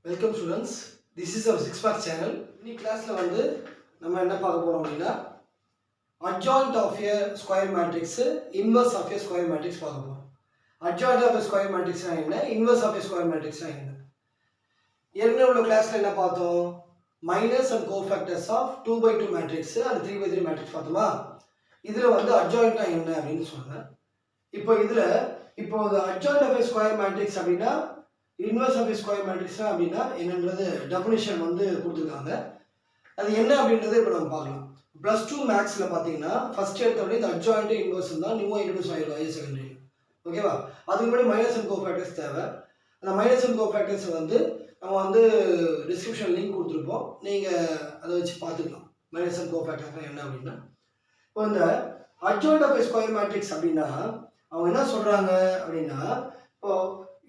Welcome students. This is our 6-part channel. In class la vandu நம்ம என்ன பார்க்க போறோம் அப்படினா adjoint of a square matrix, inverse of a square matrix பார்க்க போறோம். Adjoint of a square matrix னா என்ன? Inverse of a square matrix னா என்ன? ஏற்கனவே உள்ள கிளாஸ்ல என்ன பார்த்தோம்? Minus and cofactors of 2/2 matrix and 3/3 matrix பார்த்தோமா? இதுல வந்து adjoint னா என்ன அப்படினு சொன்னேன். இப்போ adjoint of a square matrix அப்படினா inverse of a square matrix அப்படினா என்னன்றது டெஃபினிஷன் வந்து கொடுத்திருக்காங்க. அது என்ன அப்படின்றதை இப்போ நம்ம பார்க்கலாம். +2 மேக்ஸ்ல பாத்தீங்கன்னா ஃபர்ஸ்ட் எடுத்தோடனே இந்த adjoint inverse தான் நியூவா இன்ட்ரோ듀ஸ் ஆயிருக்கும் ஹையர் செகண்டரி. ஓகேவா? அதுக்கு முன்னாடி மைனஸ் அண்ட் கோஃபேக்டர்ஸ் தேவை. அந்த மைனஸ் அண்ட் கோஃபேக்டர்ஸ் வந்து நம்ம வந்து டிஸ்கிரிப்ஷன் லிங்க் கொடுத்துருப்போம். நீங்க அதை வச்சு பார்த்துக்கலாம். மைனஸ் அண்ட் கோஃபேக்டர்ஸ் என்ன அப்படின்னா இப்போ இந்த adjoint of a square matrix அப்படின்னா அவங்க என்ன சொல்றாங்க அப்படின்னா இப்போ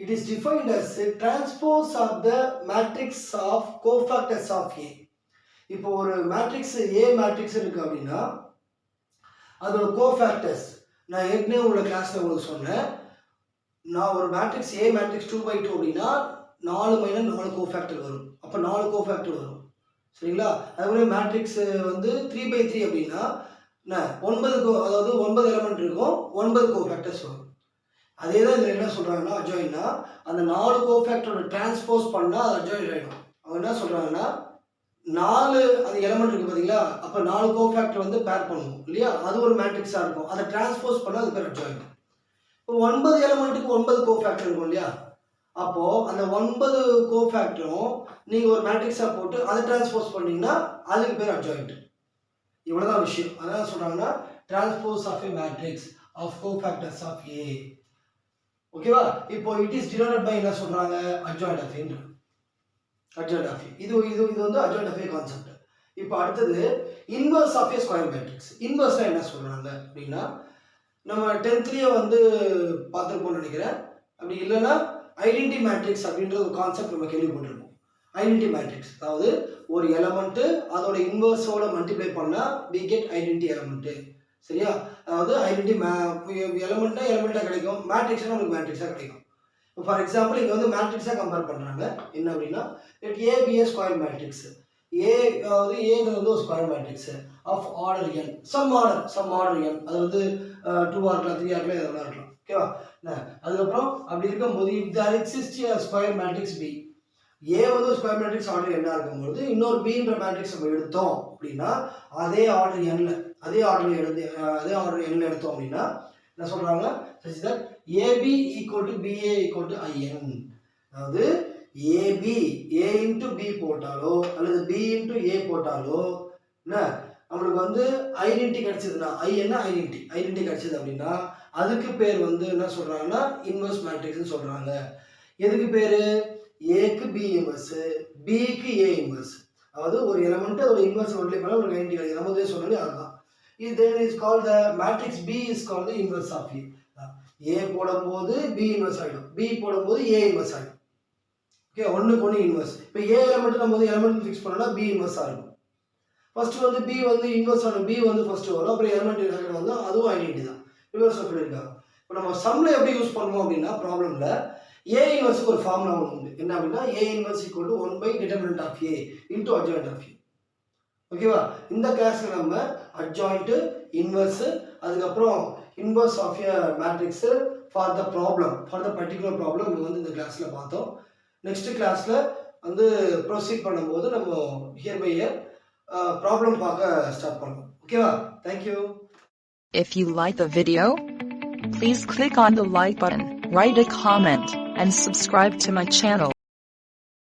it is defined as a transpose of the matrix of cofactors of A. இப்போ ஒரு மேட்ரிக்ஸ் A மேட்ரிக்ஸ் இருக்கு அப்படின்னா அதோட கோஃபேக்டர்ஸ் நான் ஏற்கனவே உள்ள கிளாஸ்ல உங்களுக்கு சொன்னேன். நான் ஒரு மேட்ரிக்ஸ் A மேட்ரிக்ஸ் 2/2 அப்படின்னா 4 - 4 கோஃபேக்டர் வரும். அப்போ 4 கோஃபேக்டர் வரும். சரிங்களா? அதுபோல மேட்ரிக்ஸ் வந்து 3/3 அப்படின்னா 9 அதாவது 9 எலிமெண்ட் இருக்கும், 9 கோஃபேக்டர்ஸ் வரும். அதே தான் இதில் என்ன சொல்கிறாங்கன்னா அட்ஜாயின்னா அந்த 4 கோஃபேக்டரோட டிரான்ஸ்போஸ் பண்ணால் அது அட்ஜாயின் ஆகிடும். அவங்க என்ன சொல்கிறாங்கன்னா 4 அந்த எலிமெண்ட் இருக்குது பார்த்தீங்களா, அப்போ 4 கோஃபேக்டர் வந்து பேர் பண்ணுவோம் இல்லையா, அது ஒரு மேட்ரிக்ஸாக இருக்கும். அதை டிரான்ஸ்போஸ் பண்ணால் அது பேர் அட்ஜாயின். இப்போ 9 எலிமெண்ட்டுக்கு 9 கோஃபேக்டர் இருக்கும் இல்லையா, அப்போது அந்த 9 கோஃபேக்டரும் நீங்கள் ஒரு மேட்ரிக்ஸாக போட்டு அதை டிரான்ஸ்போஸ் பண்ணிங்கன்னா அதுக்கு பேர் அட்ஜாயிண்ட். இவ்வளோதான் விஷயம். அதான் சொல்கிறாங்கன்னா transpose of a matrix of cofactors of A. ஓகேவா? இப்போ இட் இஸ் டினோட்டட் பை என்ன சொல்றாங்க? adjoint of A. adjoint of A. இது வந்து adjoint of A கான்செப்ட். இப்போ அடுத்தது inverse of a square matrix. inverse என்ன சொல்றாங்க அப்படின்னா நம்ம 10thலயே வந்து பார்த்திருப்போம்னு நினைக்கிறேன். அப்படி இல்லைன்னா ஐடென்டி மேட்ரிக்ஸ் அப்படின்ற ஒரு கான்செப்ட் நம்ம கேள்விப்பட்டிருப்போம். ஐடென்டி மேட்ரிக்ஸ் அதாவது ஒரு எலமெண்ட் அதோட இன்வர்ஸோட மல்டிப்ளை பண்ணா we get ஐடென்டி எலமெண்ட். சரியா? அதாவது ஐடென்டி எலிமெண்ட்டா கிடைக்கும், மேட்ரிக்ஸ்னா நமக்கு மேட்ரிக்ஸா கிடைக்கும். இப்போ ஃபார் எக்ஸாம்பிள் இங்க வந்து மேட்ரிக்ஸா கம்பேர் பண்றாங்க. என்ன அப்படின்னா let A be a square matrix. A அதாவது Aங்கிறது வந்து ஒரு square matrix of order n, some order n. அது வந்து 2 இருக்கலாம், 3 இருக்கலாம், எதுனா இருக்கலாம். ஓகேவா? அதுக்கப்புறம் அப்படி இருக்கும்போது if there exists a square matrix B, A வந்து ஒரு ஸ்கொயர் மேட்ரிக்ஸ் ஆர்டர் n இருக்கும்போது இன்னொரு Bன்ற மேட்ரிக்ஸ் நம்ம எடுத்தோம் அப்படின்னா அதே ஆர்டர் n எடுத்தோம் அப்படின்னா என்ன சொல்றாங்க? such that AB equal to BA equal to IN. அதாவது AB A into B போட்டாலோ அல்லது B into A போட்டாலோ என்ன நம்மளுக்கு வந்து ஐடென்டி கிடைச்சதுன்னா ஐடென்டி கிடைச்சது அப்படின்னா அதுக்கு பேர் வந்து என்ன சொல்றாங்கன்னா இன்வெர்ஸ் மேட்ரிக்ஸ்னு சொல்றாங்க. எதுக்கு பேரு? ஏக்கு B இன்வெர்ஸ், Bக்கு A இன்வெர்ஸ். அதாவது ஒரு எலிமெண்ட் அதோட இன்வெர்ஸ் மல்டிப்ளை பண்ணா ஒரு ஐடென்டி கிடைக்கும். நம்ம சொன்னது அதுதான். இது then is called the matrix B is called the inverse of A. A போடும்போது B இன்வெர்ஸ் ஆயிடும், B போடும்போது A இன்வெர்ஸ் ஆயிடும். ஓகே, ஒண்ணுக்கு ஒண்ணு இன்வெர்ஸ். இப்போ A எலிமெண்ட் நம்ம வந்து எலிமெண்ட் ஃபிக்ஸ் பண்ணோம்னா B இன்வெர்ஸ் ஆகும். ஃபர்ஸ்ட் வந்து B வந்து இன்வெர்ஸ் ஆன B வந்து ஃபர்ஸ்ட் வரும், அப்புறம் எலிமெண்ட் செகண்ட் வந்து அதுவும் ஐடென்டி தான். ரிவர்ஸ் சொல்லிருக்காங்க. இப்போ நம்ம சம்ல எப்படி யூஸ் பண்ணுவோம் அப்படின்னா ப்ராப்ளம்ல A இன்வெர்ஸ்க்கு ஒரு ஃபார்முலா உண்டு. என்ன அப்படின்னா A inverse equal to 1 by determinant of A into adjoint of A. ஓகேவா? இந்த கிளாஸ்ல நம்ம adjoint, inverse, அதுக்கப்புறம் inverse of a matrix for the problem, for the particular problem வந்து இந்த கிளாஸ்ல பார்த்தோம். நெக்ஸ்ட் கிளாஸ்ல வந்து ப்ரோசீட் பண்ணும்போது நம்ம here by here ப்ராப்ளம் பார்க்க ஸ்டார்ட் பண்ணுவோம். ஓகேவா? Thank you. If you like the video, please click on the like button, write a comment, and subscribe to my channel.